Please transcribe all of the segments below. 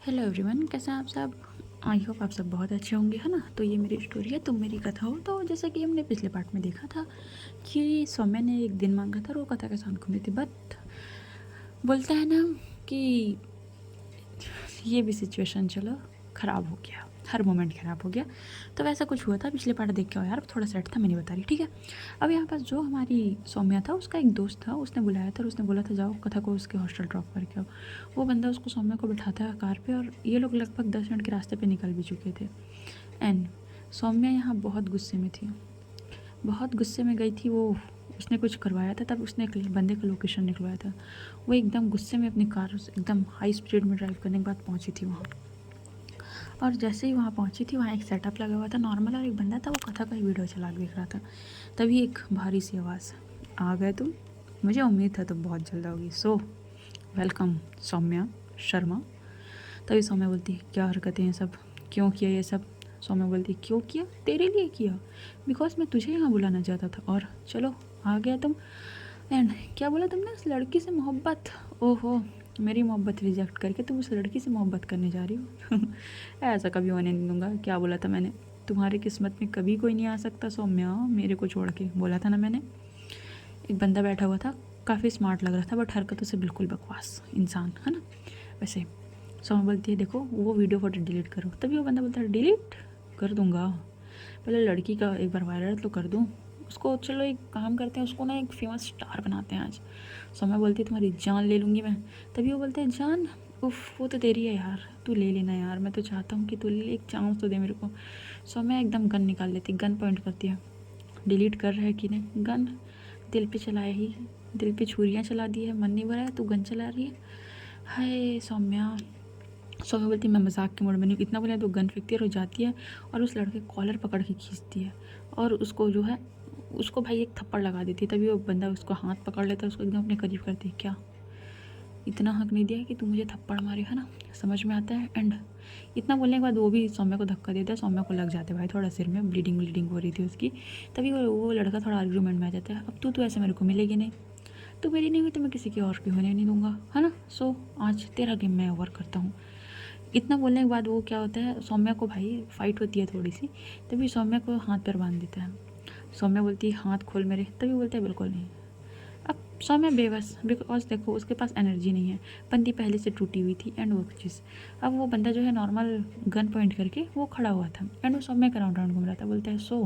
Hello everyone, कैसे हैं आप सब। आई होप आप सब बहुत अच्छे होंगे, है ना। तो ये मेरी स्टोरी है, तुम मेरी कथा हो। तो जैसे कि हमने पिछले पार्ट में देखा था कि सौम्या ने एक दिन मांगा था और वो कथा के साथ घूम रही थी। बट बोलते हैं ना कि ये भी सिचुएशन चलो ख़राब हो गया, हर मोमेंट ख़राब हो गया। तो वैसा कुछ हुआ था, पिछले पार्ट देख के आओ यार, थोड़ा सेट था, मैं नहीं बता रही, ठीक है। अब यहाँ पास जो हमारी सौम्या था, उसका एक दोस्त था, उसने बुलाया था और उसने बोला था जाओ कथा को उसके हॉस्टल ड्रॉप करके आओ। वो बंदा उसको सौम्या को बिठाता है कार पे और ये लोग लगभग 10 मिनट के रास्ते पे निकल भी चुके थे। एंड सौम्या यहाँ बहुत गुस्से में थी, बहुत गुस्से में गई थी वो। उसने कुछ करवाया था, तब उसने एक बंदे का लोकेशन निकलवाया था। वो एकदम गुस्से में अपनी कार एकदम हाई स्पीड में ड्राइव करने के बाद पहुँची थी वहाँ। और जैसे ही वहाँ पहुँची थी, वहाँ एक सेटअप लगा हुआ था नॉर्मल, और एक बंदा था वो कथा का ही वीडियो चला के देख रहा था। तभी एक भारी सी आवाज़, आ गए तुम, मुझे उम्मीद था तुम बहुत जल्द आओगी, सो वेलकम सौम्या शर्मा। तभी सौम्या बोलती है क्या हरकतें हैं सब, क्यों किया ये सब। सौम्या बोलती क्यों किया, तेरे लिए किया, बिकॉज मैं तुझे यहाँ बुलाना चाहता था और चलो आ गया तुम। एंड क्या बोला तुमने, उस लड़की से मोहब्बत, ओहो मेरी मोहब्बत रिजेक्ट करके तुम उस लड़की से मोहब्बत करने जा रही हो। ऐसा कभी होने नहीं दूंगा। क्या बोला था मैंने, तुम्हारी किस्मत में कभी कोई नहीं आ सकता सौम्या मेरे को छोड़ के, बोला था ना मैंने। एक बंदा बैठा हुआ था, काफ़ी स्मार्ट लग रहा था बट हरकतों से बिल्कुल बकवास इंसान, है ना। वैसे सौम्या बोलती है देखो वो वीडियो फोटो डिलीट करो। तभी वो बंदा बोलता है डिलीट कर दूंगा, पहले लड़की का एक बार वायरल तो कर दूँ उसको। चलो एक काम करते हैं, उसको ना एक फेमस स्टार बनाते हैं आज। सौम्या बोलती है तुम्हारी जान ले लूँगी मैं। तभी वो बोलते हैं जान, उफ वो तो तेरी है यार, तू ले लेना यार, मैं तो चाहता हूँ कि तू ले, एक चांस तो दे मेरे को। सौम्या एकदम गन निकाल लेती, गन पॉइंट करती है, डिलीट कर रहा है कि नहीं, गन दिल पे चलाया ही, दिल पे छुरियाँ चला दी है, मन नहीं भरा है, तू गन चला रही है। हाय सौम्या। सौम्या बोलती है मैं मजाक के मूड में नहीं हूँ। इतना बोला तो गन फेंकती है और जाती है और उस लड़के कॉलर पकड़ के खींचती है और उसको जो है उसको भाई एक थप्पड़ लगा देती है। तभी वो बंदा उसको हाथ पकड़ लेता है, उसको एकदम अपने करीब करती है, क्या इतना हक नहीं दिया कि तू मुझे थप्पड़ मारे, है ना, समझ में आता है। एंड इतना बोलने के बाद वो भी सौम्या को धक्का देता है, सौम्या को लग जाता है भाई थोड़ा सिर में, ब्लीडिंग हो रही थी उसकी। तभी वो लड़का थोड़ा आर्ग्यूमेंट में आ जाता है, अब तू तो ऐसे मेरे को मिलेगी नहीं, तू मेरी नहीं हुई तो मैं किसी की और की होने नहीं दूंगा, है ना। सो आज तेरा गेम मैं ओवर करता हूँ। इतना बोलने के बाद वो क्या होता है, सौम्या को भाई फाइट होती है थोड़ी सी। तभी सौम्या को हाथ पैर बांध देता है। सौम्या बोलती है हाथ खोल मेरे। तभी बोलता है बिल्कुल नहीं। अब सौम्या बेबस, बिकॉज देखो उसके पास एनर्जी नहीं है, बंदी पहले से टूटी हुई थी। एंड वो चीज़, अब वो बंदा जो है नॉर्मल गन पॉइंट करके वो खड़ा हुआ था एंड वो सौम्या का राउंड राउंड घूम रहा था। बोलता है सो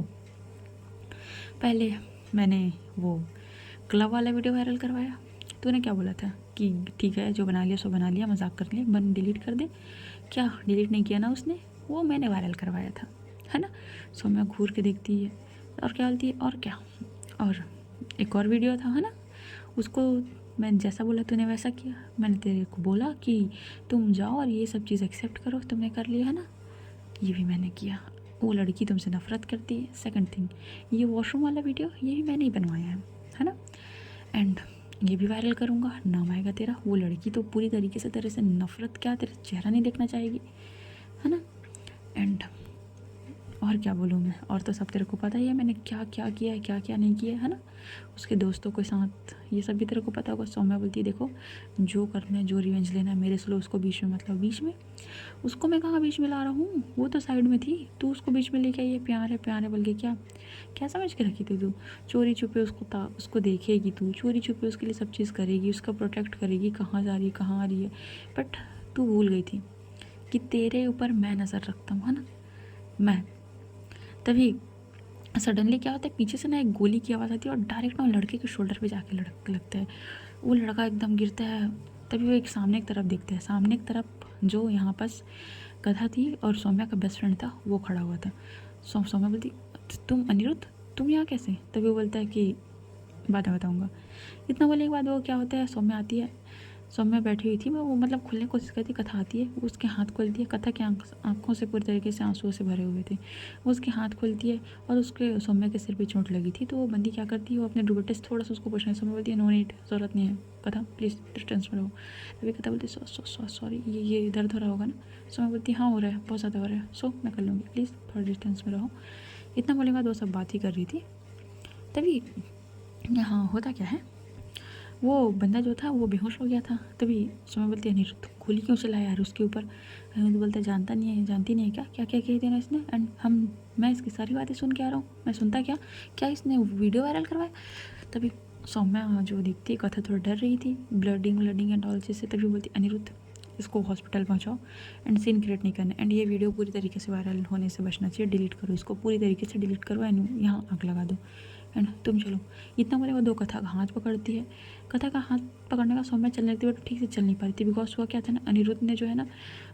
पहले मैंने वो क्लब वाला वीडियो वायरल करवाया, तूने क्या बोला था कि ठीक है जो बना लिया सो बना लिया, मजाक कर लिया, बन डिलीट कर दे, क्या डिलीट नहीं किया ना उसने, वो मैंने वायरल करवाया था, है ना। सौम्या घूर के देखती है और क्या बोलती है और क्या, और एक और वीडियो था, है ना, उसको मैंने जैसा बोला तूने वैसा किया। मैंने तेरे को बोला कि तुम जाओ और ये सब चीज़ एक्सेप्ट करो, तुमने कर लिया, है ना, ये भी मैंने किया। वो लड़की तुमसे नफरत करती है। सेकंड थिंग, ये वॉशरूम वाला वीडियो ये भी मैंने ही बनवाया है ना। एंड ये भी वायरल करूँगा, नाम आएगा तेरा। वो लड़की तो पूरी तरीके से तेरे से नफरत, क्या तेरा चेहरा नहीं देखना चाहेगी, है ना। एंड और क्या बोलूँ मैं, और तो सब तेरे को पता ही है मैंने क्या क्या किया है, क्या क्या नहीं किया है ना। उसके दोस्तों के साथ ये सब भी तेरे को पता होगा। सौम्या बोलती है देखो जो करना है, जो रिवेंज लेना है मेरे से लो, उसको बीच में मतलब बीच में, उसको मैं कहाँ बीच में ला रहा हूँ, वो तो साइड में थी, तू उसको बीच में लेके आई है, प्यार है बोल के, क्या क्या समझ के रखी थी तू। चोरी छुपे उसको देखेगी तू, चोरी छुपे उसके लिए सब चीज़ करेगी, उसका प्रोटेक्ट करेगी, कहाँ जा रही है कहाँ आ रही है। बट तू भूल गई थी कि तेरे ऊपर मैं नज़र रखता हूँ, है ना, मैं। तभी सडनली क्या होता है, पीछे से ना एक गोली की आवाज़ आती है और डायरेक्ट ना लड़के के शोल्डर पे जाके लड़क लगता है। वो लड़का एकदम गिरता है। तभी वो एक सामने की तरफ देखते हैं, सामने की तरफ जो यहाँ पास गधा थी और सौम्या का बेस्ट फ्रेंड था वो खड़ा हुआ था। सौम्या बोलती तुम अनिरुद्ध, तुम यहाँ कैसे। तभी वो बोलता है कि बाद में बताऊँगा। इतना बोलने के बाद वो क्या होता है, सौम्या आती है। सौम्या बैठी हुई थी, मैं वो मतलब खुलने की कोशिश करती, कथा आती है, वो उसके हाथ खोलती है। कथा के आँखों से पूरी तरीके से आंसुओं से भरे हुए थे। वो उसके हाथ खोलती है और उसके सौम्या के सिर पे चोट लगी थी। तो वो बंदी क्या करती है, वो अपने दुपट्टे से थोड़ा सा उसको पूछना है। सौम्या बोलती है नो नीड, ज़रूरत नहीं है, कथा प्लीज़ डिस्टेंस में रहो। तभी कथा बोलती है सॉरी ये दर्द हो रहा होगा ना। सौम्या बोलती है हाँ हो रहा है, बहुत ज़्यादा हो रहा है, सो मैं कर लूँगी, प्लीज़ थोड़ा डिस्टेंस में रहो। इतना बोलने के बाद वो सब बात ही कर रही थी। तभी यहाँ होता क्या है, वो बंदा जो था वो बेहोश हो गया था। तभी सौम्या बोलती है अनिरुद्ध गोली क्यों चलाया यार उसके ऊपर। अनिरुद्ध बोलता है जानता नहीं है, जानती नहीं है क्या क्या क्या कह दिया ना इसने, एंड मैं इसकी सारी बातें सुन के आ रहा हूँ, मैं सुनता क्या क्या इसने वीडियो वायरल करवाया। तभी सौम्या जो दिखती कथा थोड़ा डर रही थी, ब्लडिंग एंड ऑल चीज़ से। तभी बोलती अनिरुद्ध इसको हॉस्पिटल पहुंचाओ एंड सीन क्रिएट नहीं करना, एंड ये वीडियो पूरी तरीके से वायरल होने से बचना चाहिए, डिलीट करो इसको, पूरी तरीके से डिलीट करो एंड यहाँ आग लगा दो एंड तुम चलो। इतना बोले वो दो कथा का हाथ पकड़ती है। कथा का हाथ पकड़ने का सौम्या चलने लगती है बट ठीक से चल नहीं पा रही थी, बिकॉज हुआ क्या था ना, अनिरुद्ध ने जो है ना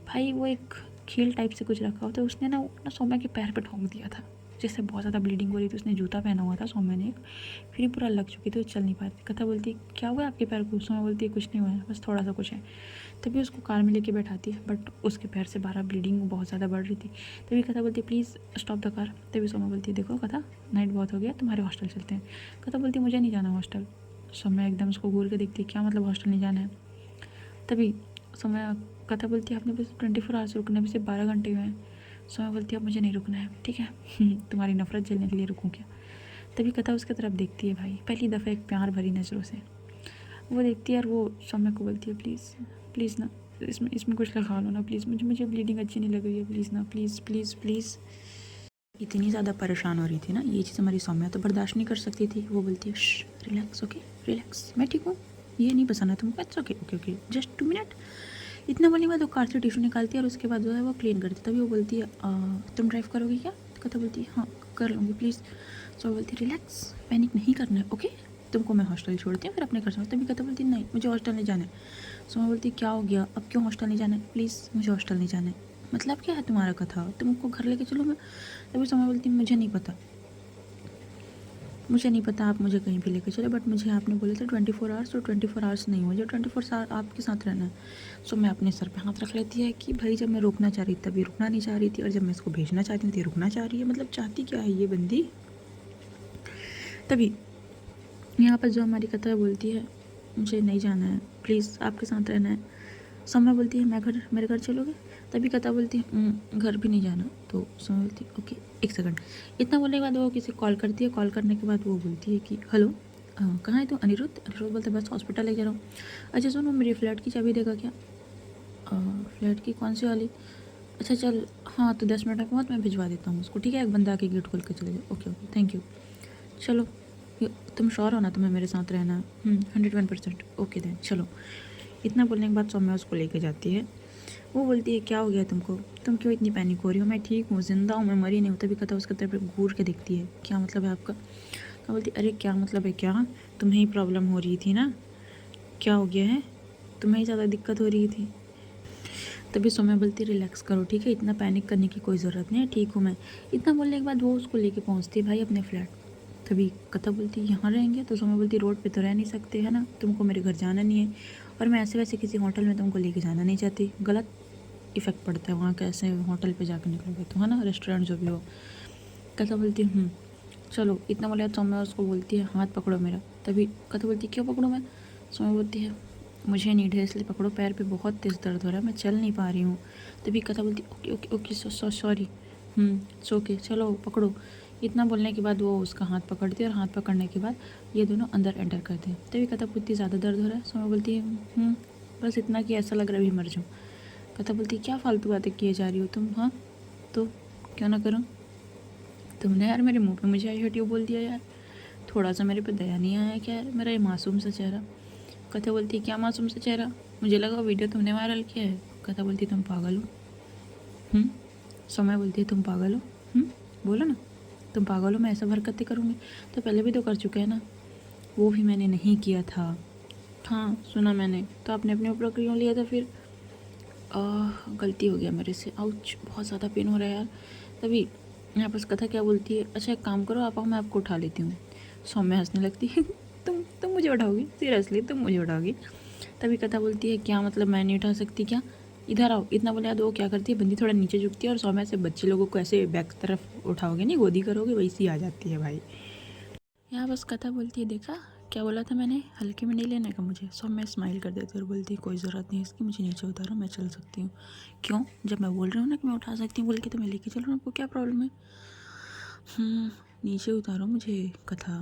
भाई वो एक खील टाइप से कुछ रखा होता है, उसने ना सौम्या के पैर पे ठोंक दिया था, जिससे बहुत ज़्यादा ब्लीडिंग हो रही थी। उसने जूता पहना हुआ था सौम्या ने एक, फिर ही पूरा लग चुकी थी, वो चल नहीं पा रही थी। कथा बोलती है क्या हुआ आपके पैर को, सौम्या बोलती है कुछ नहीं हुआ है बस थोड़ा सा कुछ है। तभी उसको कार में लेके बैठाती है बट उसके पैर से बारह ब्लीडिंग बहुत ज़्यादा बढ़ रही थी। तभी कथा बोलती है प्लीज़ स्टॉप द कार। तभी सौम्या बोलती है देखो कथा नाइट बहुत हो गया, तुम्हारे हॉस्टल चलते हैं। कथा बोलती है मुझे नहीं जाना हॉस्टल। सौम्या एकदम उसको घूर के देखती है क्या मतलब हॉस्टल नहीं जाना है। तभी सौम्या कथा बोलती है आपने बस 24 आवर्स रुकना है, बस 12 घंटे हुए हैं। सौम्या बोलती है अब मुझे नहीं रुकना है ठीक है तुम्हारी नफरत झेलने के लिए रुकूँ क्या। तभी कथा उसकी तरफ देखती है भाई पहली दफ़ा एक प्यार भरी नज़रों से वो देखती है, और वो सौम्या को बोलती है प्लीज़ ना इसमें कुछ लगा लो ना प्लीज़, मुझे ब्लीडिंग अच्छी नहीं लग रही है, प्लीज़ ना प्लीज़। इतनी ज़्यादा परेशान हो रही थी ना, ये चीज़ हमारी सौम्या तो बर्दाश्त नहीं कर सकती थी। वो बोलती है रिलैक्स ओके रिलैक्स, मैं ठीक हूँ, ये नहीं पसंद है तुमको, it's okay okay just 2 minute. इतना बोलने के बाद वो कार से टिश्यू निकालती है और उसके बाद जो है वो क्लीन करती है। तभी वो बोलती है तुम ड्राइव करोगी क्या। कथा बोलती है हाँ कर लूँगी प्लीज़। सो बोलती है रिलैक्स पैनिक नहीं करना है ओके, तुमको मैं हॉस्टल छोड़ती हूँ फिर अपने घर से। तभी कथा बोलती है नहीं मुझे हॉस्टल नहीं जाना है। सो मैं बोलती क्या हो गया अब क्यों हॉस्टल नहीं जाना है, प्लीज़ मुझे हॉस्टल नहीं जाना है, मतलब क्या है तुम्हारा कथा, तुमको घर लेके चलो मैं। तभी समय बोलती मुझे नहीं पता आप मुझे कहीं भी लेके चले, बट मुझे आपने बोले थे 24 आवर्स, तो 24 आवर्स नहीं, मुझे 24 आवर्स आपके साथ रहना है। सो मैं अपने सर पे हाथ रख लेती है कि भाई जब मैं रोकना चाह रही थी तभी रुकना नहीं चाह रही थी, और जब मैं इसको भेजना चाहती थी रुकना चाह रही है, मतलब चाहती क्या है ये बंदी। तभी यहाँ पर जो हमारी कथा बोलती है मुझे नहीं जाना है प्लीज़ आपके साथ रहना है। समय बोलती है मेरे घर चलोगे। तभी कथा बोलती है घर भी नहीं जाना। तो समय बोलती है ओके एक सेकंड। इतना बोलने के बाद वो किसी कॉल करती है, कॉल करने के बाद वो बोलती है कि हेलो कहाँ है तू। अनिरुद्ध बोलते बस हॉस्पिटल ले जा रहा हूँ। अच्छा सुनो मेरी फ्लैट की चाबी देगा क्या। फ्लैट की कौन सी वाली, अच्छा चल हाँ तो 10 मिनट में पहुँच, मैं भिजवा देता हूँ उसको ठीक है, एक बंदा आके गेट खोल के चले जाओ। Okay thank you. चलो तुम श्योर हो ना तुम्हें मेरे साथ रहना। 101%। ओके देन चलो। इतना बोलने के बाद सौम्या उसको लेके जाती है। वो बोलती है क्या हो गया तुमको, तुम क्यों इतनी पैनिक हो रही हो, मैं ठीक हूँ जिंदा हूँ मैं मरी नहीं हूँ। तभी कथा उसके तरफ घूर के देखती है क्या मतलब है आपका। तो बोलती अरे क्या मतलब है क्या, तुम्हें ही प्रॉब्लम हो रही थी ना, क्या हो गया है, तुम्हें ही ज़्यादा दिक्कत हो रही थी। तभी सौम्या बोलती रिलैक्स करो ठीक है, इतना पैनिक करने की कोई ज़रूरत नहीं है, ठीक हूँ मैं। इतना बोलने के बाद वो उसको लेके पहुँचती है भाई अपने फ्लैट। तभी कथा बोलती यहाँ रहेंगे, तो सौम्या बोलती रोड पे तो रह नहीं सकते है ना, तुमको मेरे घर जाना नहीं है, और मैं ऐसे वैसे किसी होटल में तुमको लेके जाना नहीं चाहती, गलत इफ़ेक्ट पड़ता है वहाँ कैसे होटल पे जाकर निकलोगे तो है ना, रेस्टोरेंट जो भी हो। कथा बोलती चलो। इतना बोले सौम्या उसको बोलती है हाथ पकड़ो मेरा। तभी कथा बोलती क्यों पकड़ो मैं। सौम्या बोलती है मुझे नीड है इसलिए पकड़ो, पैर पे बहुत तेज़ दर्द हो रहा है, मैं चल नहीं पा रही हूँ। तभी कथा बोलती okay okay okay sorry okay चलो पकड़ो। इतना बोलने के बाद वो उसका हाथ पकड़ती है, और हाथ पकड़ने के बाद ये दोनों अंदर एंटर करते हैं। तभी कथा बोलती ज़्यादा दर्द हो रहा है। सौम्या बोलती है बस इतना कि ऐसा लग रहा है अभी मर जाऊँ। कथा बोलती क्या फालतू बातें किए जा रही हो तुम, हाँ तो क्यों ना करूँ। तुमने यार मेरे मुंह पे मुझे आई हट यू बोल दिया यार, थोड़ा सा मेरे पे दया नहीं आया क्या यार, मेरा ये मासूम सा चेहरा। कथा बोलती है क्या मासूम सा चेहरा, मुझे लगा वीडियो तुमने वायरल किया है। कथा बोलती तुम पागल हो। समय बोलती है तुम पागल हो। बोलो ना तुम पागल हो, मैं ऐसा हरकतें करूँगी तो पहले भी तो कर चुके हैं ना, वो भी मैंने नहीं किया था। हाँ सुना मैंने, तो आपने अपने ऊपर क्यों लिया था फिर। गलती हो गया मेरे से, आउच बहुत ज़्यादा पेन हो रहा है यार। तभी यहाँ पर कथा क्या बोलती है अच्छा एक काम करो आप आओ मैं आपको उठा लेती हूँ। सौम्या हंसने लगती है तुम मुझे उठाओगी सीरियसली, तुम मुझे उठाओगी। तभी कथा बोलती है क्या मतलब मैं नहीं उठा सकती क्या, इधर आओ। इतना बोले तो वो क्या करती है बंदी थोड़ा नीचे झुकती है, और सौम्या से बच्चे लोगों को ऐसे बैक तरफ उठाओगे नहीं गोदी करोगे वैसी आ जाती है भाई। यहाँ बस कथा बोलती है देखा क्या बोला था मैंने, हल्के में नहीं लेने का मुझे। सौम्या स्माइल कर देती है और बोलती है कोई ज़रूरत नहीं इसकी, मुझे नीचे उतारो मैं चल सकती हूँ। क्यों, जब मैं बोल रही हूँ ना कि मैं उठा सकती हूँ बोल के तो मैं लेके चल रहा हूँ, आपको क्या प्रॉब्लम है। नीचे उतारो मुझे। कथा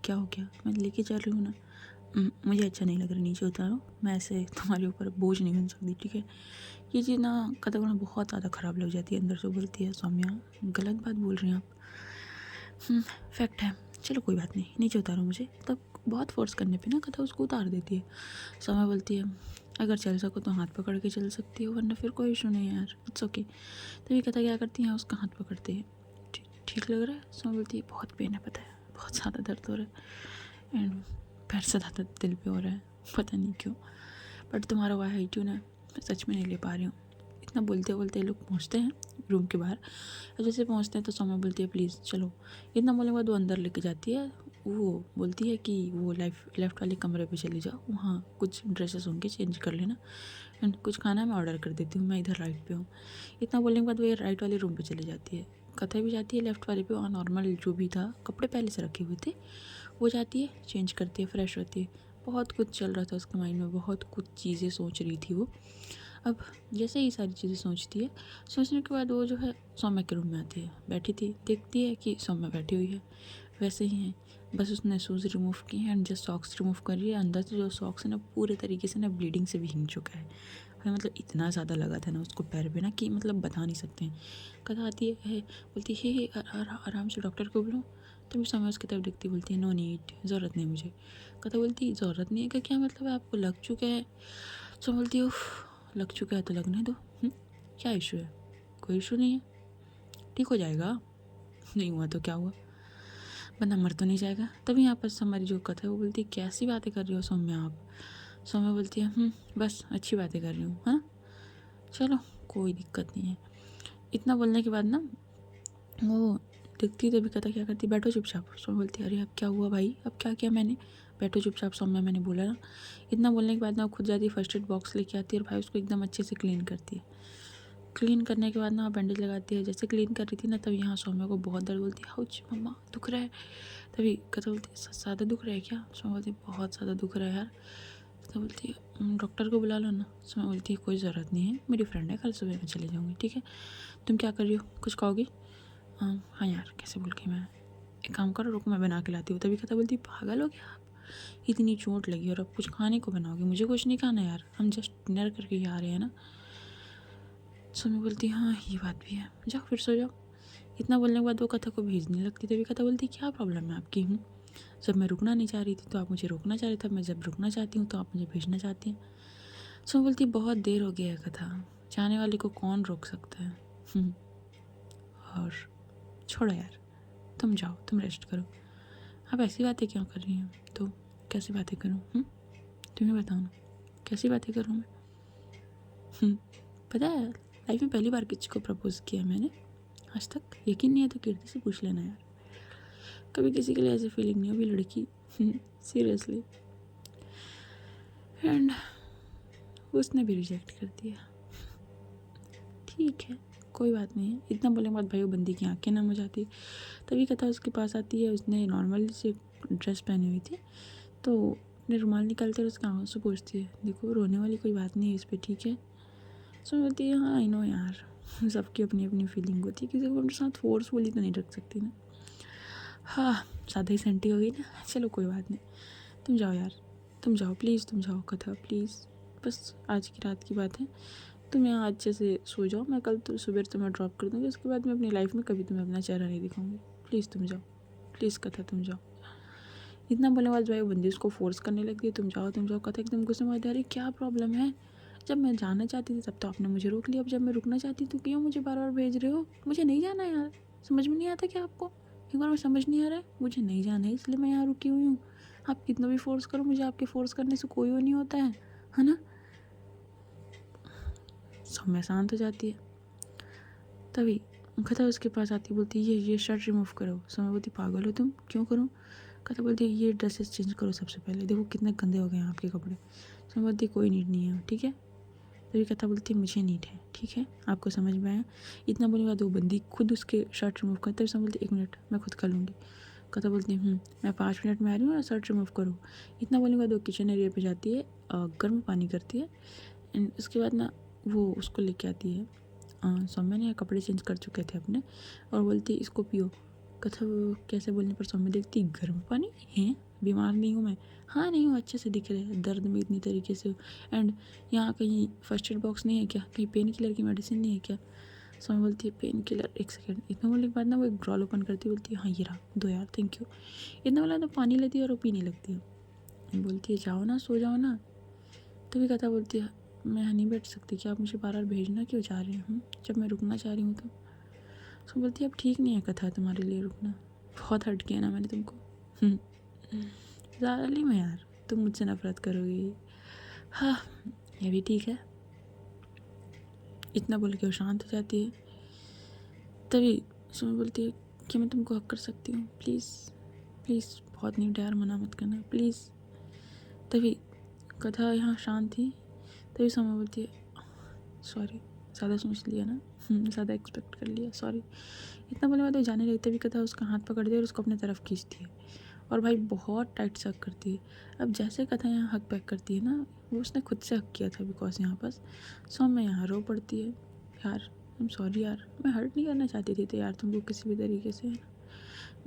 क्या हो गया, मैं लेके चल रही हूँ ना। मुझे अच्छा नहीं लग रहा, नीचे उतारो, मैं ऐसे तुम्हारे ऊपर बोझ नहीं बन सकती, ठीक है। ये चीज़ ना कथा को ना बहुत ज़्यादा ख़राब लग जाती है, अंदर से बोलती है सौम्या गलत बात बोल रही हैं आप। फैक्ट है, चलो कोई बात नहीं, नीचे उतारो मुझे। तब बहुत फोर्स करने पे ना कथा उसको उतार देती है। सौम्या बोलती है अगर चल सको तो हाथ पकड़ के चल सकती हो, वरना फिर कोई इशू नहीं है यार, इट्स ओके। तभी कथा क्या करती है, उसका हाथ पकड़ती है। ठीक लग रहा है? सौम्या बोलती है बहुत पेन है, पता है, बहुत ज़्यादा दर्द हो रहा है एंड पैर से ज़्यादा दिल पे हो रहा है, पता नहीं क्यों, बट तुम्हारा वाई हाई ट्यून है, मैं सच में नहीं ले पा रही हूँ। इतना बोलते बोलते लोग पहुँचते हैं रूम के बाहर। और जैसे पहुँचते हैं तो सौम्या बोलती है प्लीज़ चलो। इतना बोलने के बाद वो अंदर लेके जाती है। वो बोलती है कि वो लेफ़्ट वाले कमरे पे चले जाओ, वहाँ कुछ ड्रेसेस होंगे, चेंज कर लेना एंड कुछ खाना मैं ऑर्डर कर देती हूँ, मैं इधर राइट पे हूँ। इतना बोलने के बाद वो राइट वाले रूम पे चली जाती है। कथा भी जाती है लेफ़्ट वाले पे, वहाँ नॉर्मल जो भी था कपड़े पहले से रखे हुए थे, वो जाती है, चेंज करती है, फ्रेश होती है। बहुत कुछ चल रहा था उसके माइंड में, बहुत कुछ चीज़ें सोच रही थी वो। अब जैसे ही सारी चीज़ें सोचती है, सोचने के बाद वो जो है सौम्या के रूम में आती है, बैठी थी, देखती है कि सौम्या बैठी हुई है, वैसे ही है, बस उसने शूज़ रिमूव किए हैं एंड जस्ट सॉक्स रिमूव कर रही है। अंदर से जो सॉक्स है ना पूरे तरीके से ना ब्लीडिंग से भीग चुका है भाई, मतलब इतना ज़्यादा लगा था ना उसको पैर पे ना कि मतलब बता नहीं सकते हैं। कथा आती है बोलती है हे आराम से, डॉक्टर को बोलो। तो मैं सौम्या उसकी तरफ देखती, बोलती है नो नीड, ज़रूरत नहीं मुझे। कथा बोलती ज़रूरत नहीं है का क्या मतलब है, आपको लग चुका है? सो बोलती है लग चुका है तो लगने दो, क्या इशू है? कोई इशू नहीं है, ठीक हो जाएगा, नहीं हुआ तो क्या हुआ, बंदा मर तो नहीं जाएगा। तभी यहाँ पर हमारी जो कथा है वो बोलती है कैसी बातें कर रही हो सौम्या आप? सौम्या बोलती है बस अच्छी बातें कर रही हूँ, हाँ चलो कोई दिक्कत नहीं है। इतना बोलने के बाद ना वो दिखती तभी कथा क्या करती, बैठो चुपचाप। सौम्या बोलती है अरे अब क्या हुआ भाई, अब क्या किया मैंने? बैठो चुपचाप सौम्या, मैंने बोला ना। इतना बोलने के बाद ना वो खुद जाती है, फर्स्ट एड बॉक्स लेके आती है और भाई उसको एकदम अच्छे से क्लीन करती है। क्लीन करने के बाद ना बैंडेज लगाती है। जैसे क्लीन कर रही थी ना तब यहाँ सौम्या को बहुत दर्द, बोलती है हाउच मम्मा दुख रहा है। तभी कथा बोलती है ज़्यादा दुख रहा है क्या? सौम्या बोलती है बहुत ज़्यादा दुख रहा है यार। कथा बोलती है डॉक्टर को बुला लो ना। सौम्या बोलती है कोई ज़रूरत नहीं है, मेरी फ्रेंड है, कल सुबह मैं चली जाऊँगी, ठीक है। तुम क्या कर रही हो, कुछ खाओगी? हाँ यार कैसे बोल के, मैं एक काम करो रुको मैं बना के लाती हूँ। तभी कथा बोलती पागल हो क्या आप, इतनी चोट लगी और अब कुछ खाने को बनाओगे? मुझे कुछ नहीं खाना यार, हम जस्ट डिनर करके ही आ रहे हैं ना। सौम्या बोलती हाँ ये बात भी है, जाओ फिर सो जाओ। इतना बोलने के बाद वो कथा को भेजने लगती। तभी कथा बोलती क्या प्रॉब्लम है आपकी? जब मैं रुकना नहीं चाह रही थी तो आप मुझे रोकना चाह रहे थे, मैं जब रुकना चाहती हूँ तो आप मुझे भेजना चाहती हैं। सौम्या बोलती बहुत देर हो गया है कथा, जाने वाले को कौन रोक सकता है। और छोड़ो यार, तुम जाओ, तुम रेस्ट करो। आप ऐसी बातें क्यों कर रही हैं? तो कैसी बातें करूँ? तुम्हें बताओ ना, कैसी बातें करूँ मैं? पता है लाइफ में पहली बार किसी को प्रपोज किया मैंने आज तक। यकीन नहीं है तो कीर्ति से पूछ लेना यार, कभी किसी के लिए ऐसी फीलिंग नहीं हुई लड़की, सीरियसली। एंड उसने भी रिजेक्ट कर दिया। ठीक है कोई बात नहीं है। इतना बोलने के बाद भाई वो बंदी की आंखें नम हो जाती है। तभी कथा उसके पास आती है, उसने नॉर्मल से ड्रेस पहनी हुई थी, तो अपने रुमाल निकालते हुए उसके आंखों से पूछती है देखो रोने वाली कोई बात नहीं है इस पर, ठीक है। सो बोलती है हाँ आई नो यार, सबकी अपनी अपनी फीलिंग होती है, किसी को अपने साथ फोर्सफुली तो नहीं रख सकती ना। हाँ ज़्यादा ही सेंटी हो गई ना, चलो कोई बात नहीं, तुम जाओ यार, तुम जाओ प्लीज़, तुम जाओ कथा प्लीज़, बस आज की रात की बात है, तुम यहाँ अच्छे से सो जाओ, मैं कल तो सुबह तुम्हें ड्रॉप कर दूँगी, उसके बाद मैं अपनी लाइफ में कभी तुम्हें अपना चेहरा नहीं दिखाऊंगी, प्लीज़ तुम जाओ, प्लीज़ कथा तुम जाओ। इतना बोलने वाले भाई बंदी उसको फोर्स करने लगी, तुम जाओ। कथा एकदम गुस्से में, अरे क्या प्रॉब्लम है, जब मैं जाना चाहती थी तब तो आपने मुझे रोक लिया, अब जब मैं रुकना चाहती तो क्यों मुझे बार बार भेज रहे हो? मुझे नहीं जाना यार, समझ में नहीं आता क्या आपको? एक बार में समझ नहीं आ रहा है, मुझे नहीं जाना है इसलिए मैं यहाँ रुकी हुई हूँ। आप कितना भी फोर्स करो, मुझे आपके फोर्स करने से कोई वो नहीं होता है ना। सौम्या शांत हो जाती है। तभी कथा उसके पास आती, बोलती ये शर्ट रिमूव करो। सौम्या बोलती पागल हो तुम, क्यों करूँ? कथा बोलती ये ड्रेसेस चेंज करो सबसे पहले, देखो कितने गंदे हो गए हैं आपके कपड़े। सौम्या बोलती कोई नीड नहीं है, ठीक है। तभी कथा बोलती है मुझे नीड है, ठीक है, आपको समझ में आया। इतना बोलने के बाद वो बंदी खुद उसके शर्ट रिमूव करती है। सौम्या बोलती 1 मिनट मैं खुद कर लूँगी। कथा बोलती है मैं 5 मिनट में आ रही हूँ, शर्ट रिमूव करो। इतना बोलने के बाद वो किचन एरिया पे जाती है, गर्म पानी करती है एंड उसके बाद ना वो उसको लेके आती है। सौम्या ने कपड़े चेंज कर चुके थे अपने और बोलती इसको पियो। कथा कैसे बोलने पर सौम्या देखती गर्म पानी है, बीमार नहीं हूँ मैं? हाँ नहीं हूँ, अच्छे से दिख रहे हैं, दर्द में इतनी तरीके से। एंड यहाँ कहीं फर्स्ट एड बॉक्स नहीं है क्या? कहीं पेन किलर की मेडिसिन नहीं है क्या? समय बोलती है पेन किलर, एक सेकेंड। इतना बोलने के बाद ना वो एक ड्रॉल ओपन करती है, बोलती है हाँ ये रहा, दो यार, थैंक यू। इतना बोला तो पानी लेती है और वो पीने लगती है। बोलती है जाओ ना, सो जाओ ना। तभी कथा बोलती है मैं यहाँ नहीं बैठ सकती, क्या आप मुझे बार बार भेजना क्यों चाह रही हूँ जब मैं रुकना चाह रही हूँ तो? सो बोलती है अब ठीक नहीं है कथा तुम्हारे लिए रुकना, बहुत हर्ट किया ना मैंने तुमको। जालिम है यार, तुम मुझसे नफरत करोगी। हाँ ये भी ठीक है। इतना बोल के वो शांत हो जाती है। तभी सुमी बोलती है कि मैं तुमको हक कर सकती हूँ प्लीज़, प्लीज़, बहुत नहीं यार, मना मत करना प्लीज़। तभी कथा यहाँ शांत थी। तभी सुमी बोलती है सॉरी, ज़्यादा सोच लिया ना, ज़्यादा एक्सपेक्ट कर लिया, सॉरी। इतना बोले बाद वो जाने लगी। तभी कथा उसका हाथ पकड़ दे और उसको अपनी तरफ खींचती है और भाई बहुत टाइट से हक करती है। अब जैसे कथा यहाँ हक बैक करती है ना, वो उसने खुद से हक किया था बिकॉज यहाँ पास मैं यहाँ रो पड़ती है। यार आई एम सॉरी यार, मैं हर्ट नहीं करना चाहती थी तो यार तुमको किसी भी तरीके से।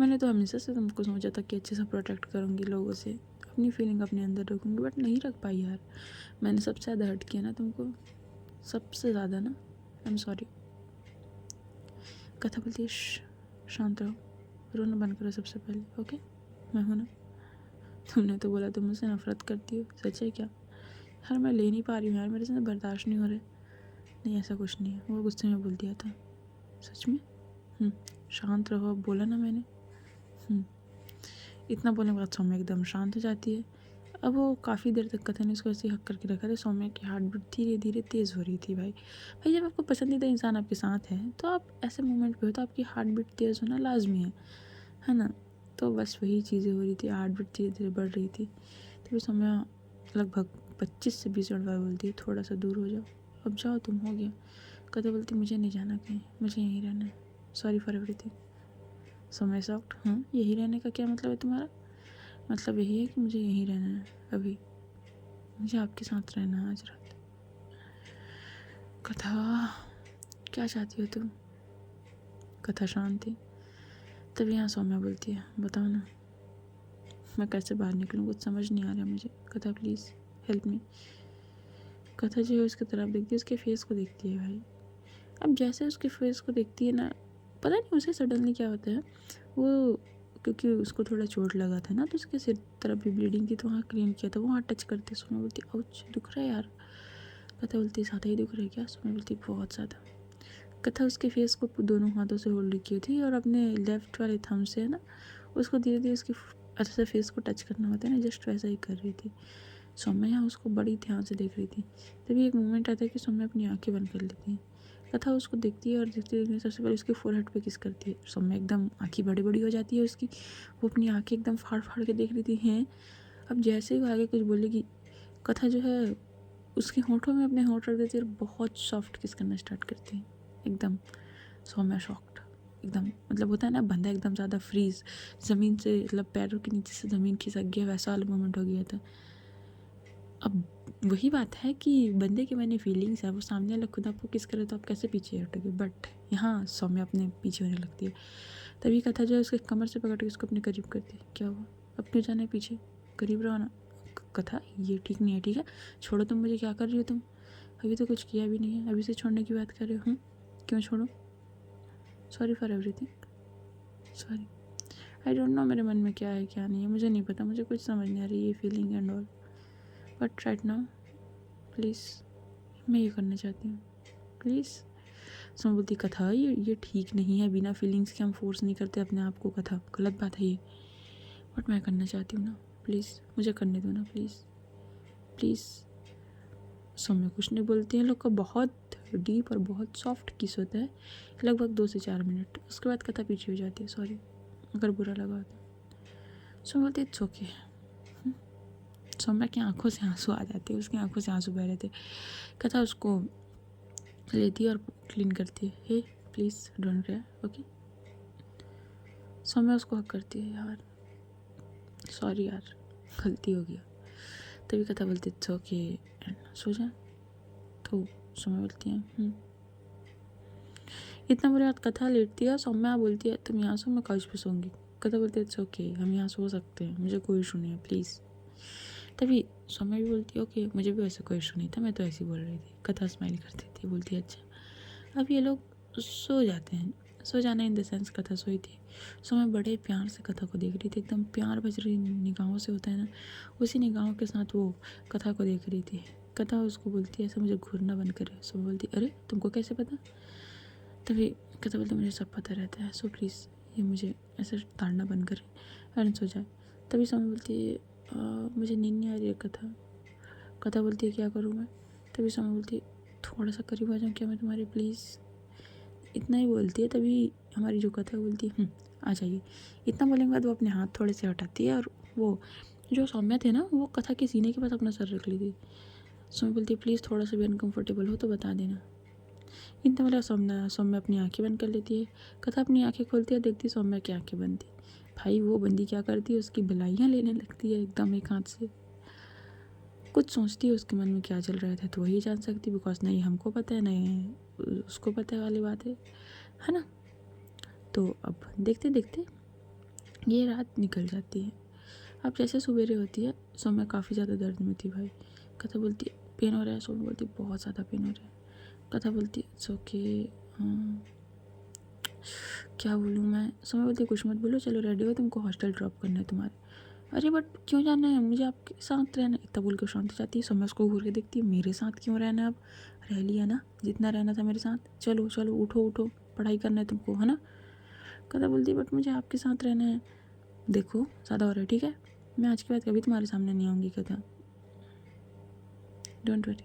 मैंने तो हमेशा से तुमको सोचा था कि अच्छे से प्रोटेक्ट करूँगी लोगों से, अपनी फीलिंग अपने अंदर रखूँगी, बट नहीं रख पाई यार। मैंने सबसे ज़्यादा हर्ट किया ना तुमको, सबसे ज़्यादा ना। I am sorry. कथा बोलती है शांत रहो, रोना बंद करो सबसे पहले, ओके? मैं हूँ ना। तुमने तो बोला तुम मुझसे नफरत करती हो, सच है क्या? यार मैं ले नहीं पा रही हूँ यार, मेरे से बर्दाश्त नहीं हो रहा। नहीं ऐसा कुछ नहीं है, वो गुस्से में बोल दिया था। सच में? शांत रहो, अब बोला ना मैंने। इतना बोलने के बाद सौम्य एकदम शांत हो जाती है। अब वो काफ़ी देर तक कथा ने उसको ऐसे हक करके रखा था। सौम्य की हार्ट बीट धीरे धीरे तेज़ हो रही थी। भाई जब आपको पसंदीदा इंसान आपके साथ है तो आप ऐसे मोमेंट पे हो तो आपकी हार्ट बीट तेज़ होना लाजमी है ना? तो बस वही चीज़ें हो रही थी, हार्ट बीट धीरे धीरे बढ़ रही थी। तो सौम्य लगभग 25 से 20 मिनट बाद बोलती है थोड़ा सा दूर हो जाओ, अब जाओ तुम, हो गया। कथा बोलती मुझे नहीं जाना कहीं, मुझे यहीं रहना है, सॉरी फॉर एवरीथिंग। सौम्य सॉफ्ट, हाँ यहीं रहने का क्या मतलब है तुम्हारा? मतलब यही है कि मुझे यहीं रहना है अभी, मुझे आपके साथ रहना है आज रात। कथा क्या चाहती हो तुम? कथा शांत थी। तभी यहाँ सौम्या बोलती है बताओ ना, मैं कैसे बाहर निकलूँ, कुछ समझ नहीं आ रहा मुझे, कथा प्लीज़ हेल्प मी। कथा जो है उसकी तरफ देखती है, उसके फेस को देखती है। भाई अब जैसे उसके फेस को देखती है ना, पता नहीं उसे सडनली क्या होता है, वो क्योंकि उसको थोड़ा चोट लगा था ना तो उसके सिर तरफ भी ब्लीडिंग थी तो वहाँ क्लीन किया था, वहाँ टच करते सोना बोलती आउच दुख रहा है यार। कथा बोलती ज़्यादा ही दुख रहा है क्या? सोना बोलती बहुत ज़्यादा। कथा उसके फेस को दोनों हाथों से होल्ड की थी और अपने लेफ्ट वाले थंब से है ना उसको धीरे धीरे उसकी अच्छे से फेस को टच करना होता है ना, जस्ट वैसा ही कर रही थी। सौम्या यहाँ उसको बड़ी ध्यान से देख रही थी। तभी एक मोमेंट आता है कि सौम्या अपनी आंखें बंद कर लेती है। कथा उसको देखती है और देखते देखते सबसे पहले उसके फोरहेड पे किस करती है। सौम्या एकदम आंखें बड़ी बड़ी हो जाती है उसकी, वो अपनी आंखें एकदम फाड़ फाड़ के देख रही थी हैं। अब जैसे ही वो आगे कुछ बोलेगी, कथा जो है उसके होंठों में अपने होंठ रख देती है और बहुत सॉफ्ट किस करना स्टार्ट करती है एकदम। सौम्या शॉक्ड एकदम, मतलब होता है ना बंदा एकदम ज़्यादा फ्रीज, ज़मीन से मतलब पैरों के नीचे से ज़मीन खिसक गया, वैसा वाला मोमेंट हो गया था। अब वही बात है कि बंदे के मैंने फीलिंग्स है, वो सामने वाला खुद आपको किस करे तो आप कैसे पीछे हटोगे, बट यहाँ सौम्या अपने पीछे होने लगती है। तभी कथा जो है उसके कमर से पकड़ के उसको अपने करीब करती है। क्या हुआ, अब क्यों जाना है पीछे, करीब रहो ना। कथा ये ठीक नहीं है, ठीक है छोड़ो, तुम मुझे क्या कर रही हो तुम, अभी तो कुछ किया भी नहीं है, अभी से छोड़ने की बात कर रहे हो। क्यों छोड़ो, sorry for everything, sorry. I don't know मेरे मन में क्या है क्या नहीं है, मुझे नहीं पता, मुझे कुछ समझ नहीं आ रही ये feeling and all, but right now please मैं ये करना चाहती हूँ प्लीज़। समृद्धि कथा ये ठीक नहीं है, बिना फीलिंग्स के हम फोर्स नहीं करते अपने आप को, कथा गलत बात है ये, बट मैं करना चाहती हूँ ना, प्लीज़ मुझे करने दो ना, प्लीज़ प्लीज़। सौम्य कुछ नहीं बोलती हैं। लोग का बहुत डीप और बहुत सॉफ्ट किस होता है, लगभग 2 से 4 मिनट, उसके बाद कथा पीछे हो जाती है। सॉरी अगर बुरा लगा तो। सौम्य बोलती है इट्स ओके। सौम्या की आंखों से आंसू आ जाते हैं, उसकी आंखों से आंसू बह रहे थे। कथा उसको लेती है और क्लीन करती है, hey please don't cry, okay. Saumya उसको हक करती है, यार सॉरी यार गलती हो गया। तभी कथा बोलती इट्स ओके एंड सो जाए। तो सौम्या बोलती है इतना बुरी बात। कथा लेटती है, सौम्या बोलती है तुम यहाँ सो, मैं काउच पे सोऊंगी। कथा बोलती है इट्स ओके, हम यहाँ सो सकते हैं, मुझे कोई इशू नहीं है प्लीज़। तभी सौम्या भी बोलती है ओके, मुझे भी वैसे कोई इशू नहीं था, मैं तो ऐसे ही बोल रही थी। कथा स्माइल करती थी, बोलती है अच्छा। अब ये लोग सो जाते हैं। सो जाना इन द सेंस कथा सोई थी। सौम्या बड़े प्यार से कथा को देख रही थी, एकदम प्यार बज रही निगाहों से होता है ना, उसी निगाहों के साथ वो कथा को देख रही थी। कथा उसको बोलती है ऐसा मुझे घूरना बंद करे। सौम्या बोलती अरे तुमको कैसे पता? तभी कथा बोलती मुझे सब पता रहता है, सो प्लीज़ ये मुझे ऐसे ताड़ना बंद करे एंड सो जाए। तभी सौम्या बोलती है मुझे नींद नहीं आ रही है कथा। कथा बोलती है क्या करूँ मैं? तभी सौम्या बोलती है थोड़ा सा करीब आ जाऊँ क्या मैं तुम्हारे, प्लीज़। इतना ही बोलती है। तभी हमारी जो कथा बोलती है आ जाइए। इतना बोलने के बाद वो अपने हाथ थोड़े से हटाती है और वो जो सौम्या थे ना वो कथा के सीने के पास अपना सर रख ली थी। सौम्या बोलती है प्लीज़ थोड़ा सा भी अनकम्फर्टेबल हो तो बता देना। इतना बोला सौम्या अपनी आंखें बंद कर लेती है। कथा अपनी आंखें खोलती है, देखती सौम्या की आंखें बंद थी। भाई वो बंदी क्या करती है, उसकी भलाइयाँ लेने लगती है एकदम एक हाथ से। कुछ सोचती है उसके मन में क्या चल रहा था तो वही जान सकती, बिकॉज नहीं हमको पता है नहीं उसको पता है वाली बात है ना। तो अब देखते देखते ये रात निकल जाती है। अब जैसे सवेरे होती है सौम्या काफ़ी ज़्यादा दर्द में थी भाई। कथा बोलती है पेन हो रहा है, सौम्या बोलती है बहुत ज़्यादा पेन हो रहा है। कथा बोलती है इट्स ओके, क्या बोलूँ मैं। सौम्या बोलती है कुछ मत बोलो, चलो रेडी हो, तुमको हॉस्टल ड्रॉप करना है तुम्हारे। अरे बट क्यों जाना है, मुझे आपके साथ रहना है। इतना बोल के शांति जाती है। सौम्या उसको घूर के देखती है मेरे साथ क्यों रहना है, अब रह लिया ना जितना रहना था मेरे साथ, चलो चलो उठो उठो, पढ़ाई करना है तुमको है ना। कथा बोलती है बट मुझे आपके साथ रहना है। देखो ज़्यादा हो रहा है ठीक है, मैं आज के बाद कभी तुम्हारे सामने नहीं आऊँगी कथा, डोंट वरी,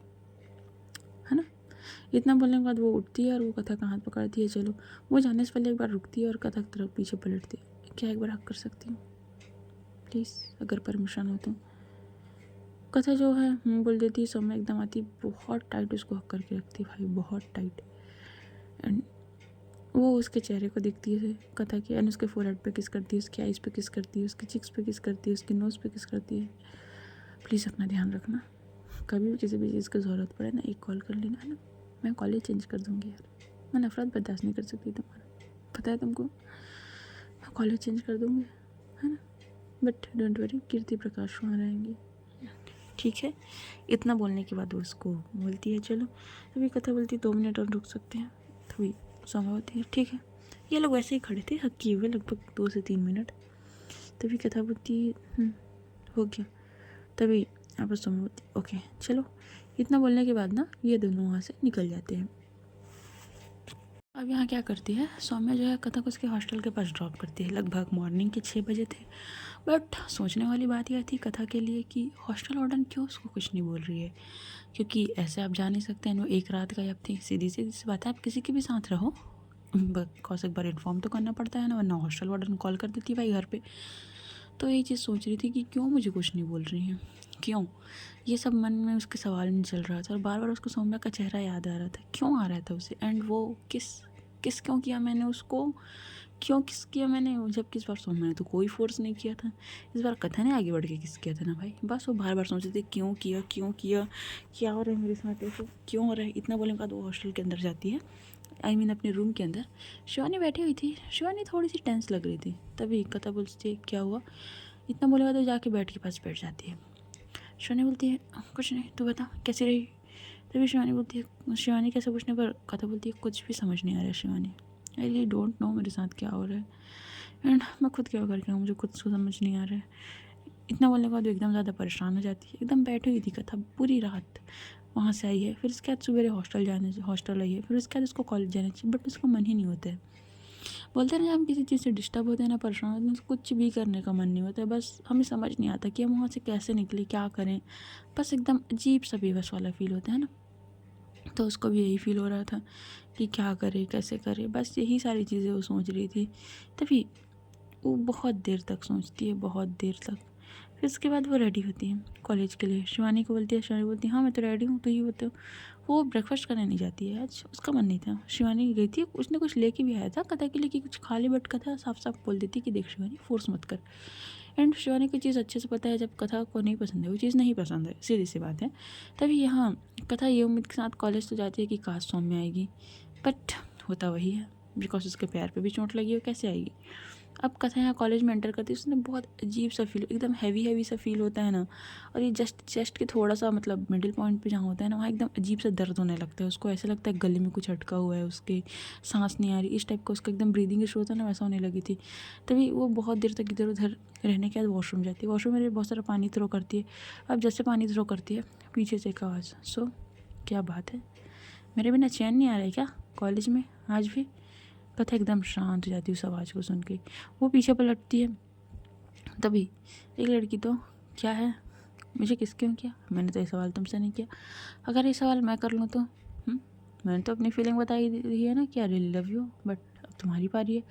है ना। इतना बोलने के बाद वो उठती है और वो कथा का हाथ पकड़ती है। चलो वो जाने से पहले एक बार रुकती है और कथा की तरफ पीछे पलटती है। क्या एक बार हक कर सकती हूँ प्लीज़, अगर परमिशन हो तो। कथा जो है बोल देती है। सौम्या एकदम आती, बहुत टाइट उसको हक करके रखती है भाई, बहुत टाइट। एंड वो उसके चेहरे को देखती है कथा के, एंड उसके फोरहेड पे किस करती है, उसकी आइज़ पे किस करती है, उसकी चिक्स पे किस करती है, उसकी नोज़ पे किस करती है। प्लीज़ अपना ध्यान रखना, कभी भी किसी भी चीज़ की ज़रूरत पड़े ना एक कॉल कर लेना है ना। मैं कॉलेज चेंज कर दूँगी यार, मैं नफ़रत बर्दाश्त नहीं कर सकती तुम्हारा, पता है तुमको। मैं कॉलेज चेंज कर दूँगी है ना, बट डोंट वरी कीर्ति प्रकाश वहाँ रहेंगी ठीक है। इतना बोलने के बाद वो उसको बोलती है चलो। तभी कथा बोलती है 2 मिनट और रुक सकते हैं। तभी सौम्या बोलती है ठीक है। ये लोग वैसे ही खड़े थे हक किए हुए लगभग 2 से 3 मिनट। तभी कथा बोलती है हो गया। तभी आपस सौम्या बोलती है ओके चलो। इतना बोलने के बाद ना ये दोनों वहाँ से निकल जाते हैं। अब यहाँ क्या करती है सौम्या जो है कथा को उसके हॉस्टल के पास ड्रॉप करती है। लगभग मॉर्निंग के 6 बजे थे। बट सोचने वाली बात यह थी कथा के लिए कि हॉस्टल वार्डन क्यों उसको कुछ नहीं बोल रही है, क्योंकि ऐसे आप जा नहीं सकते हैं। वो एक रात गायब थी, सीधी सीधी सी बात है, आप किसी के भी साथ रहो बस एक बार इन्फॉर्म तो करना पड़ता है ना, वरना हॉस्टल वार्डन कॉल कर देती भाई घर पे। तो यही चीज़ सोच रही थी कि क्यों मुझे कुछ नहीं बोल रही हैं, क्यों। ये सब मन में उसके सवाल में चल रहा था और बार बार उसको सौम्या का चेहरा याद आ रहा था, क्यों आ रहा था उसे। एंड वो किस किस क्यों किया मैंने उसको, क्यों किस किया मैंने, जबकि इस बार सौम्या ने तो कोई फोर्स नहीं किया था। इस बार कथा ने आगे बढ़ के किस किया था ना भाई। बस वो बार बार सोच रहे थे क्यों किया क्यों किया, क्या हो रहा है मेरे साथ, ऐसे क्यों हो रहा है। इतना बोलने के बाद वो हॉस्टल के अंदर जाती है, आई मीन अपने रूम के अंदर। शिवानी बैठी हुई थी, शिवानी थोड़ी सी टेंस लग रही थी। तभी कथा बोलती है क्या हुआ। इतना बोलेगा तो जाके बेड के पास बैठ जाती है। शिवानी बोलती है कुछ नहीं, तू बता कैसी रही। तभी शिवानी बोलती है, शिवानी कैसे पूछने पर कथा बोलती है कुछ भी समझ नहीं आ रहा है Shivani, I really don't know मेरे साथ क्या हो रहा है एंड मैं खुद क्या करके आऊँ, मुझे खुद को समझ नहीं आ रहा है। इतना बोलने के बाद एकदम ज़्यादा परेशान हो जाती है। एकदम बैठी हुई थी कथा पूरी रात, वहाँ से आई है, फिर उसके बाद सवेरे हॉस्टल आई है, फिर उसके बाद उसको कॉलेज जाना चाहिए, बट उसका मन ही नहीं होता है। बोलते हैं ना हम किसी चीज़ से डिस्टर्ब होते हैं ना परेशान होते हैं, कुछ भी करने का मन नहीं होता है। बस हमें समझ नहीं आता कि हम वहाँ से कैसे निकले, क्या करें। बस एकदम अजीब सा बेबस वाला फील होता है ना। तो उसको भी यही फील हो रहा था कि क्या करे कैसे करे, बस यही सारी चीज़ें वो सोच रही थी। तभी वो बहुत देर तक सोचती है, बहुत देर तक। फिर उसके बाद वो रेडी होती है कॉलेज के लिए। शिवानी को बोलती है, शिवानी बोलती है हाँ मैं तो रेडी हूँ, तो ये बताओ। वो ब्रेकफास्ट करने नहीं जाती है, आज उसका मन नहीं था। शिवानी गई थी, उसने कुछ लेके भी आया था कथा के लिए कि कुछ खा ले, बट कथा साफ साफ बोल देती कि देख शिवानी फोर्स मत कर। एंड शिवानी को चीज़ अच्छे से पता है, जब कथा को नहीं पसंद है वो चीज़ नहीं पसंद है, सीधी सी बात है। तभी यहाँ कथा ये उम्मीद के साथ कॉलेज तो जाती है कि काश सौम्या आएगी, बट होता वही है, बिकॉज उसके पैर पे भी चोट लगी हो कैसे आएगी। अब कथा यहाँ कॉलेज में एंटर करती है, उसने बहुत अजीब सा फील, एकदम हैवी सा फील होता है ना, और ये जस्ट चेस्ट के थोड़ा सा मतलब मिडिल पॉइंट पे जहाँ होता है ना, वहाँ एकदम अजीब सा दर्द होने लगता है उसको, ऐसा लगता है गले में कुछ अटका हुआ है, उसके सांस नहीं आ रही, इस टाइप का उसका एकदम ब्रीदिंग इशू होता है ना, वैसा होने लगी थी। तभी वो बहुत देर तक इधर उधर रहने के बाद वॉशरूम जाती है, वॉशरूम में बहुत सारा पानी थ्रो करती है। अब जैसे पानी थ्रो करती है, पीछे से एक आवाज़, सो क्या बात है, मेरे बिना चैन नहीं आ रहा है क्या कॉलेज में आज भी? कथा एकदम शांत हो जाती है उस आवाज़ को सुन के। वो पीछे पलटती है, तभी एक लड़की, तो क्या है, मुझे किस क्यों किया, मैंने तो ये सवाल तुमसे नहीं किया, अगर ये सवाल मैं कर लूँ तो? मैंने तो अपनी फीलिंग बताई दी है ना कि I really love you, but अब तुम्हारी पारी है।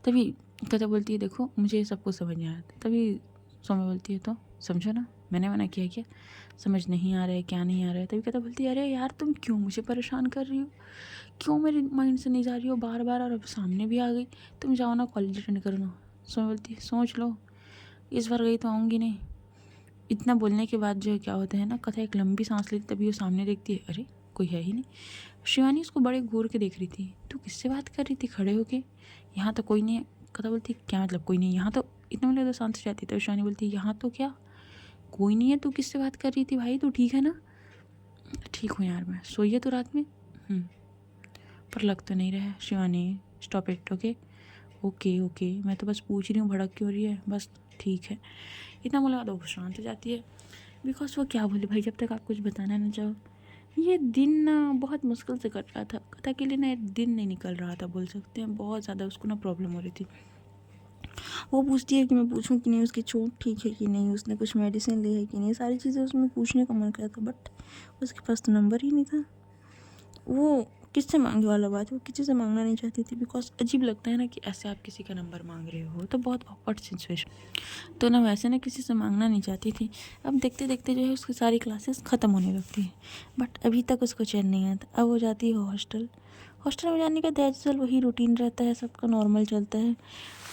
तभी कथा बोलती है, देखो मुझे ये सब कुछ समझ नहीं आ रहा। तभी सौम्या बोलती है, तो समझो ना, मैंने मना किया क्या, समझ नहीं आ रहा है क्या नहीं आ रहा है? तभी कथा बोलती है, अरे यार तुम क्यों मुझे परेशान कर रही हो, क्यों मेरे माइंड से नहीं जा रही हो बार बार, और अब सामने भी आ गई, तुम जाओ ना कॉलेज अटेंड करो ना। सौम्या बोलती है, सोच लो, इस बार गई तो आऊँगी नहीं। इतना बोलने के बाद जो क्या होता है ना, कथा एक लंबी सांस लेती, तभी वो सामने देखती है, अरे कोई है ही नहीं। शिवानी उसको बड़े घूर के देख रही थी, तू किससे बात कर रही थी खड़े होके, यहाँ तो कोई नहीं है। कथा बोलती, क्या मतलब कोई नहीं यहाँ तो? इतना बोले तो शांत हो जाती, तो शिवानी बोलती, यहाँ तो क्या कोई नहीं है, तू किससे बात कर रही थी भाई, तू ठीक है ना? ठीक हूँ यार, मैं सोई है तो रात में, पर लग तो नहीं रहा है। Shivani stop it, okay okay okay, मैं तो बस पूछ रही हूँ, भड़क क्यों रही है, बस ठीक है। इतना बोला तो वो शांत हो जाती है, बिकॉज वो क्या बोले भाई, जब तक आप कुछ बताना ना चाहो। ये दिन ना बहुत मुश्किल से कट रहा था कथा के लिए ना, एक दिन नहीं निकल रहा था बोल सकते हैं, बहुत ज़्यादा उसको ना प्रॉब्लम हो रही थी। वो पूछती है कि मैं पूछूं कि नहीं, उसकी चोट ठीक है कि नहीं, उसने कुछ मेडिसिन ली है कि नहीं, सारी चीज़ें उसमें पूछने का मन करता था, बट उसके पास तो नंबर ही नहीं था। वो किससे मांगे वाला बात, वो किसी से मांगना नहीं चाहती थी, बिकॉज अजीब लगता है ना कि ऐसे आप किसी का नंबर मांग रहे हो, तो बहुत ऑकवर्ड सिचुएशन, तो ना वैसे ना किसी से मांगना नहीं चाहती थी। अब देखते देखते जो है उसकी सारी क्लासेस ख़त्म होने लगती है, बट अभी तक उसको चैन नहीं आता। अब वो जाती है हॉस्टल, हॉस्टल में जाने का दैट वही रूटीन रहता है, सबका नॉर्मल चलता है।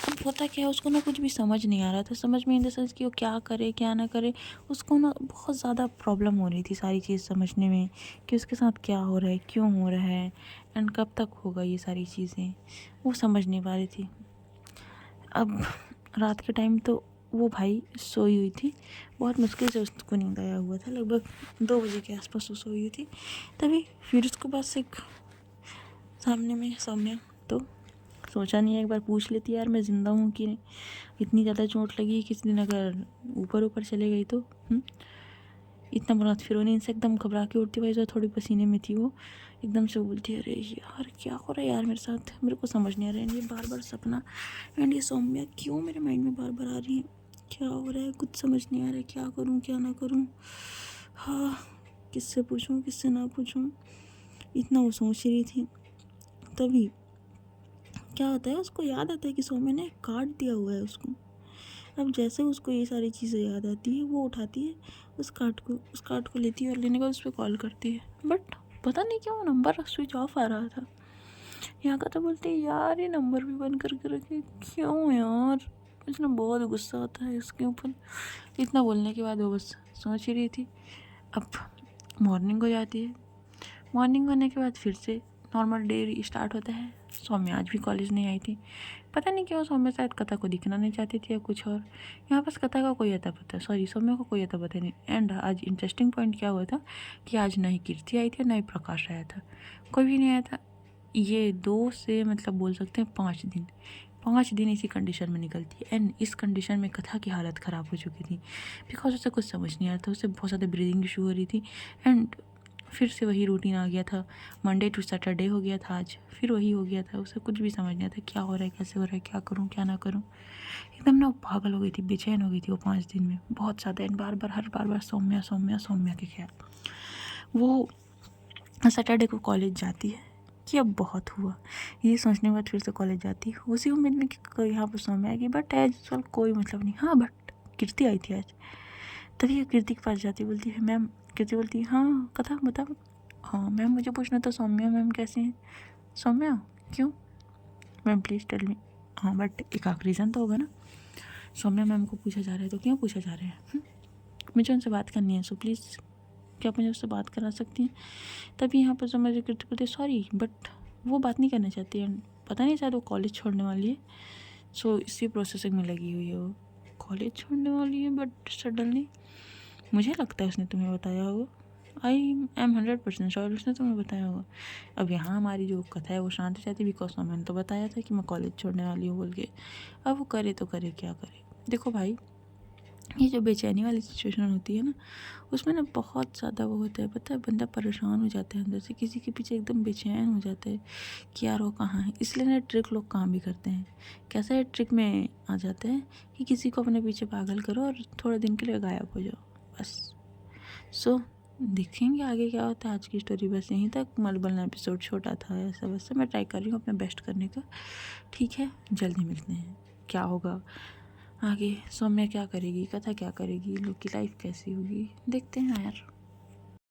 अब होता क्या है, उसको ना कुछ भी समझ नहीं आ रहा था, समझ में इन द सेंस कि वो क्या करे क्या ना करे। उसको ना बहुत ज़्यादा प्रॉब्लम हो रही थी सारी चीज़ समझने में, कि उसके साथ क्या हो रहा है, क्यों हो रहा है, एंड कब तक होगा ये सारी चीज़ें, वो समझ नहीं पा रही थी। अब रात के टाइम तो वो भाई सोई हुई थी, बहुत मुश्किल से उसको नींद आया हुआ था, लगभग 2 बजे के आसपास वो सोई हुई थी। तभी फिर उसके पास एक सामने में सौम्या, तो सोचा नहीं एक बार पूछ लेती यार मैं ज़िंदा हूँ कि नहीं, इतनी ज़्यादा चोट लगी किसी दिन अगर ऊपर ऊपर चले गई तो। इतना बुरा फिर नींद से एकदम घबरा के उठती, भाई जो थोड़ी पसीने में थी वो, एकदम से बोलती है, अरे यार क्या हो रहा है यार मेरे साथ, मेरे को समझ नहीं आ रहा है, ये बार बार सपना, एंड ये सौम्या क्यों मेरे माइंड में बार बार आ रही है, क्या हो रहा है, कुछ समझ नहीं आ रहा है, क्या करूँ क्या ना करूँ, हाँ किससे पूछूँ किससे ना पूछूँ, इतना वो सोच रही थी। तभी क्या होता है, उसको याद आता है कि सौम्या ने एक कार्ड दिया हुआ है उसको। अब जैसे उसको ये सारी चीज़ें याद आती है, वो उठाती है उस कार्ड को लेती है, और लेने के बाद उस पर कॉल करती है, बट पता नहीं क्यों नंबर स्विच ऑफ आ रहा था। यहाँ का तो बोलते हैं, यार ये नंबर भी बंद करके रखे क्यों यार, मुझे ना बहुत गुस्सा आता है इसके ऊपर। इतना बोलने के बाद वो बस सोच ही रही थी। अब मॉर्निंग हो जाती है, मॉर्निंग होने के बाद फिर से नॉर्मल डे स्टार्ट होता है। सौम्या आज भी कॉलेज नहीं आई थी, पता नहीं क्यों, सौम्या शायद कथा को दिखना नहीं चाहती थी या कुछ और। यहाँ पास कथा का कोई अता पता, सॉरी सौम्या को कोई अता पता नहीं। एंड आज इंटरेस्टिंग पॉइंट क्या हुआ था कि आज ना ही कीर्ति आई थी ना ही प्रकाश आया था, कोई भी नहीं आया था। ये 2 से मतलब बोल सकते हैं 5 दिन इसी कंडीशन में निकलती है। एंड इस कंडीशन में कथा की हालत ख़राब हो चुकी थी, बिकॉज उसे कुछ समझ नहीं आ रहा था, उसे बहुत ज़्यादा ब्रीदिंग इशू हो रही थी। एंड फिर से वही रूटीन आ गया था, मंडे टू सैटरडे हो गया था, आज फिर वही हो गया था, उसे कुछ भी समझ नहीं आता क्या हो रहा है कैसे हो रहा है, क्या करूँ क्या ना करूँ। एकदम ना पागल हो गई थी, बेचैन हो गई थी वो 5 दिन में बहुत ज़्यादा। एंड बार बार सौम्या सौम्या सौम्या के ख्याल। वो सैटरडे को कॉलेज जाती है कि अब बहुत हुआ, ये सोचने के बाद फिर से कॉलेज जाती है, उसी उम्मीद में कि यहाँ पर सौम्या आएगी, बट एज यूजुअल कोई मतलब नहीं। हाँ बट कीर्ति आई थी आज। तभी कीर्ति के पास जाती, बोलती है मैम, कीर्ति बोलती है हाँ कथा बता। हाँ मैम मुझे पूछना था सौम्या मैम कैसे हैं। सौम्या क्यों मैम प्लीज़ टेल मी। हाँ बट एक आखिरी रीज़न तो होगा ना। सौम्या मैम को पूछा जा रहा है तो क्यों पूछा जा रहा है, मुझे उनसे बात करनी है, सो प्लीज़ क्या आप मुझे उससे बात करा सकती हैं। तभी यहाँ पर समझ कीर्ति बोलती है सॉरी बट वो बात नहीं करना चाहती है, पता नहीं शायद वो कॉलेज छोड़ने वाली है, सो इसी प्रोसेसिंग में लगी हुई है वो। कॉलेज छोड़ने वाली है बट सडनली, मुझे लगता है उसने तुम्हें बताया होगा। आई एम 100% श्योर उसने तुम्हें बताया होगा। अब यहाँ हमारी जो कथा है वो शांत हो जाती, बिकॉज मैंने तो बताया था कि मैं कॉलेज छोड़ने वाली हूँ बोल के। अब वो करे तो करे क्या करे। देखो भाई, ये जो बेचैनी वाली सिचुएशन होती है ना, उसमें ना बहुत ज़्यादा वो होता है, पता है, बंदा परेशान हो जाता है अंदर से, किसी के पीछे एकदम बेचैन हो जाता है कि यार वो कहाँ है। इसलिए ना ट्रिक लोग काम भी करते हैं। कैसा है, ट्रिक में आ जाते हैं कि किसी को अपने पीछे पागल करो और थोड़े दिन के लिए गायब हो जाओ, बस। सो देखेंगे आगे क्या होता है। आज की स्टोरी बस यहीं तक। मलबल एपिसोड छोटा था, ऐसा वैसा। मैं ट्राई कर रही हूँ अपना बेस्ट करने का। ठीक है, जल्दी मिलते हैं। क्या होगा आगे, सौम्या क्या करेगी, कथा क्या करेगी, लोग की लाइफ कैसी होगी, देखते हैं यार।